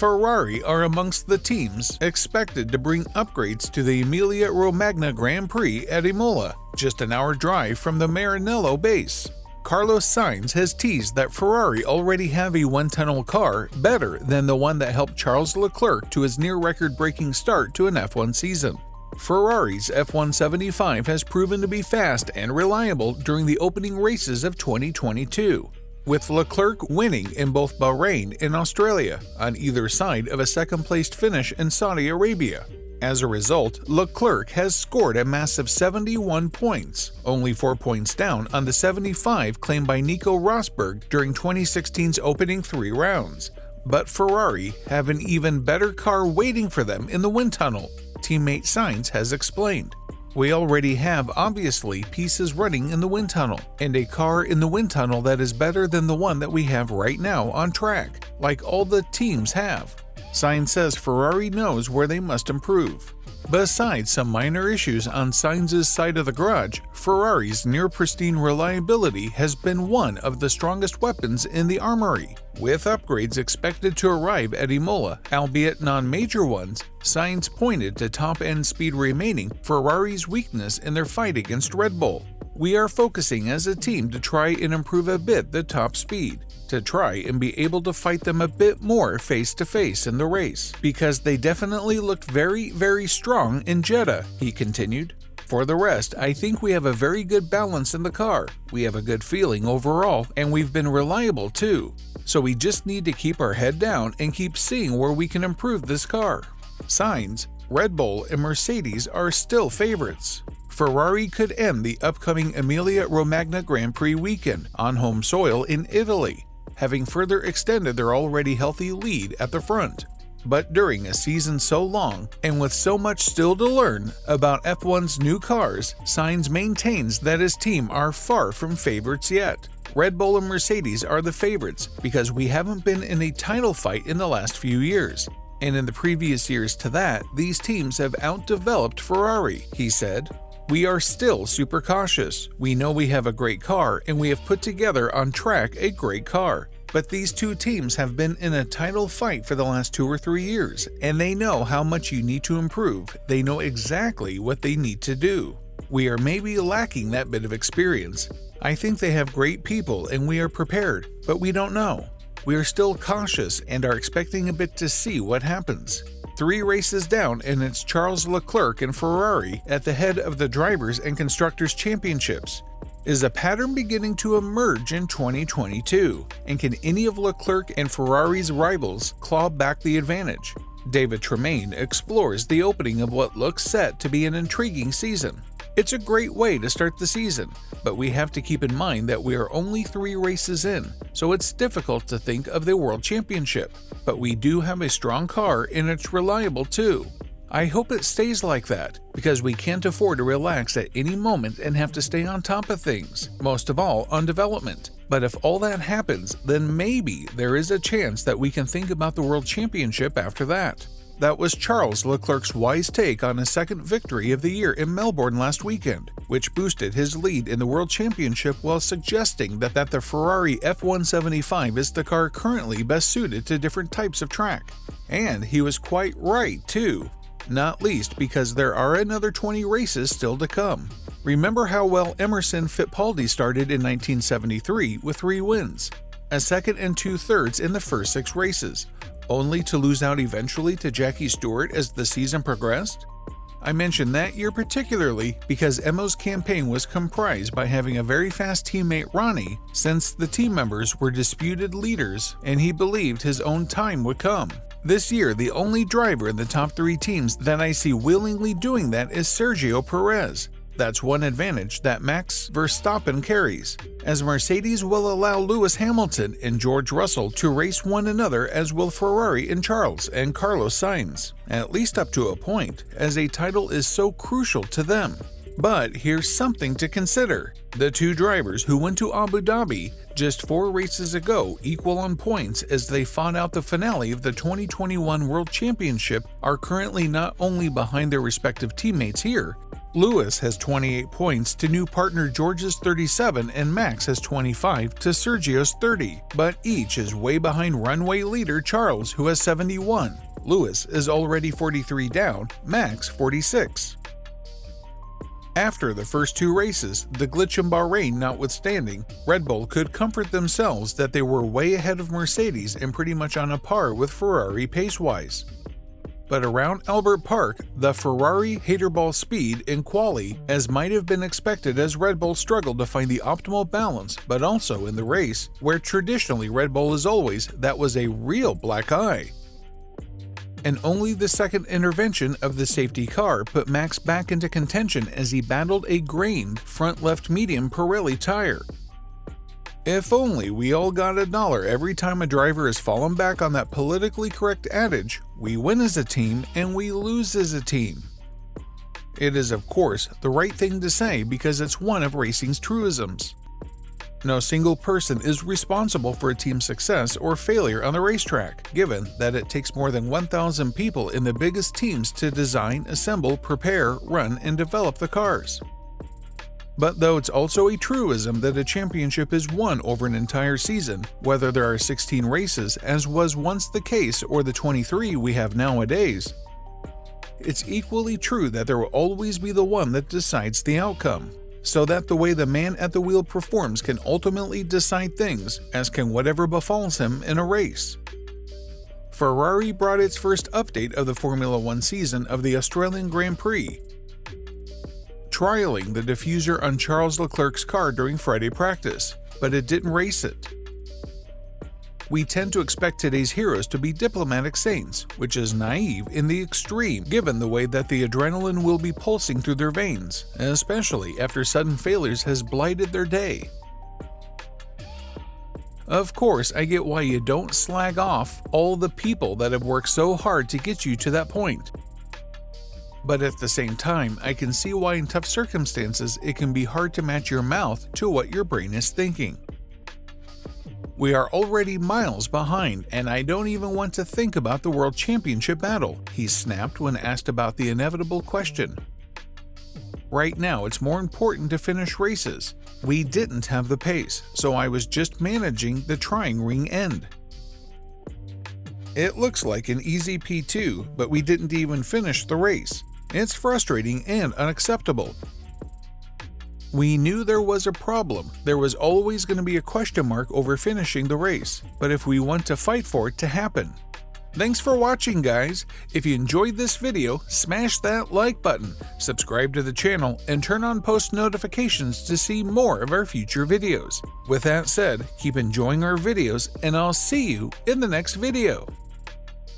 Ferrari are amongst the teams expected to bring upgrades to the Emilia-Romagna Grand Prix at Imola, just an hour drive from the Maranello base. Carlos Sainz has teased that Ferrari already have a one-tunnel car better than the one that helped Charles Leclerc to his near-record-breaking start to an F1 season. Ferrari's F175 has proven to be fast and reliable during the opening races of 2022, with Leclerc winning in both Bahrain and Australia on either side of a second-placed finish in Saudi Arabia. As a result, Leclerc has scored a massive 71 points, only 4 points down on the 75 claimed by Nico Rosberg during 2016's opening 3 rounds. But Ferrari have an even better car waiting for them in the wind tunnel, teammate Sainz has explained. We already have, obviously, pieces running in the wind tunnel, and a car in the wind tunnel that is better than the one that we have right now on track, like all the teams have. Sainz says Ferrari knows where they must improve. Besides some minor issues on Sainz's side of the garage, Ferrari's near-pristine reliability has been one of the strongest weapons in the armory. With upgrades expected to arrive at Imola, albeit non-major ones, Sainz pointed to top-end speed remaining Ferrari's weakness in their fight against Red Bull. We are focusing as a team to try and improve a bit the top speed, to try and be able to fight them a bit more face-to-face in the race, because they definitely looked very strong in Jeddah, he continued. For the rest, I think we have a very good balance in the car, we have a good feeling overall, and we've been reliable too. So we just need to keep our head down and keep seeing where we can improve this car. Sainz, Red Bull, and Mercedes are still favorites. Ferrari could end the upcoming Emilia-Romagna Grand Prix weekend on home soil in Italy, having further extended their already healthy lead at the front. But during a season so long, and with so much still to learn about F1's new cars, Sainz maintains that his team are far from favorites yet. Red Bull and Mercedes are the favorites because we haven't been in a title fight in the last few years. And in the previous years to that, these teams have outdeveloped Ferrari, he said. We are still super cautious. We know we have a great car and we have put together on track a great car. But these two teams have been in a title fight for the last 2 or 3 years, and they know how much you need to improve. They know exactly what they need to do. We are maybe lacking that bit of experience. I think they have great people and we are prepared, but we don't know. We are still cautious and are expecting a bit to see what happens. 3 races down, and it's Charles Leclerc and Ferrari at the head of the Drivers' and Constructors' Championships. Is a pattern beginning to emerge in 2022? And can any of Leclerc and Ferrari's rivals claw back the advantage? David Tremaine explores the opening of what looks set to be an intriguing season. It's a great way to start the season, but we have to keep in mind that we are only 3 races in, so it's difficult to think of the World Championship. But we do have a strong car and it's reliable too. I hope it stays like that, because we can't afford to relax at any moment and have to stay on top of things, most of all on development. But if all that happens, then maybe there is a chance that we can think about the World Championship after that. That was Charles Leclerc's wise take on his second victory of the year in Melbourne last weekend, which boosted his lead in the World Championship while suggesting that the Ferrari F175 is the car currently best suited to different types of track. And he was quite right too. Not least because there are another 20 races still to come. Remember how well Emerson Fittipaldi started in 1973 with 3 wins, a second and 2/3 in the first 6 races, only to lose out eventually to Jackie Stewart as the season progressed? I mention that year particularly because Emo's campaign was comprised by having a very fast teammate Ronnie, since the team members were disputed leaders and he believed his own time would come. This year, the only driver in the top 3 teams that I see willingly doing that is Sergio Perez. That's one advantage that Max Verstappen carries, as Mercedes will allow Lewis Hamilton and George Russell to race one another, as will Ferrari and Charles and Carlos Sainz, at least up to a point, as a title is so crucial to them. But here's something to consider. The 2 drivers who went to Abu Dhabi just 4 races ago equal on points as they fought out the finale of the 2021 World Championship are currently not only behind their respective teammates here, Lewis has 28 points to new partner George's 37 and Max has 25 to Sergio's 30, but each is way behind runway leader Charles, who has 71. Lewis is already 43 down, Max 46. After the first two races, the glitch in Bahrain notwithstanding, Red Bull could comfort themselves that they were way ahead of Mercedes and pretty much on a par with Ferrari pace-wise. But around Albert Park, the Ferrari haterball speed in quali as might have been expected as Red Bull struggled to find the optimal balance, but also in the race, where traditionally Red Bull is always, that was a real black eye. And only the second intervention of the safety car put Max back into contention as he battled a grained front left medium Pirelli tire. If only we all got $1 every time a driver has fallen back on that politically correct adage, we win as a team and we lose as a team. It is, of course, the right thing to say because it's one of racing's truisms. No single person is responsible for a team's success or failure on the racetrack, given that it takes more than 1,000 people in the biggest teams to design, assemble, prepare, run, and develop the cars. But though it's also a truism that a championship is won over an entire season, whether there are 16 races as was once the case or the 23 we have nowadays, it's equally true that there will always be the one that decides the outcome, so that the way the man at the wheel performs can ultimately decide things, as can whatever befalls him in a race. Ferrari brought its first update of the Formula One season of the Australian Grand Prix, trialing the diffuser on Charles Leclerc's car during Friday practice, but it didn't race it. We tend to expect today's heroes to be diplomatic saints, which is naive in the extreme given the way that the adrenaline will be pulsing through their veins, especially after sudden failures has blighted their day. Of course, I get why you don't slag off all the people that have worked so hard to get you to that point. But at the same time, I can see why in tough circumstances it can be hard to match your mouth to what your brain is thinking. We are already miles behind, and I don't even want to think about the World Championship battle, he snapped when asked about the inevitable question. Right now, it's more important to finish races. We didn't have the pace, so I was just managing the trying ring end. It looks like an easy P2, but we didn't even finish the race. It's frustrating and unacceptable. We knew there was a problem. There was always going to be a question mark over finishing the race, but if we want to fight for it to happen. Thanks for watching, guys. If you enjoyed this video, smash that like button, subscribe to the channel, and turn on post notifications to see more of our future videos. With that said, keep enjoying our videos, and I'll see you in the next video.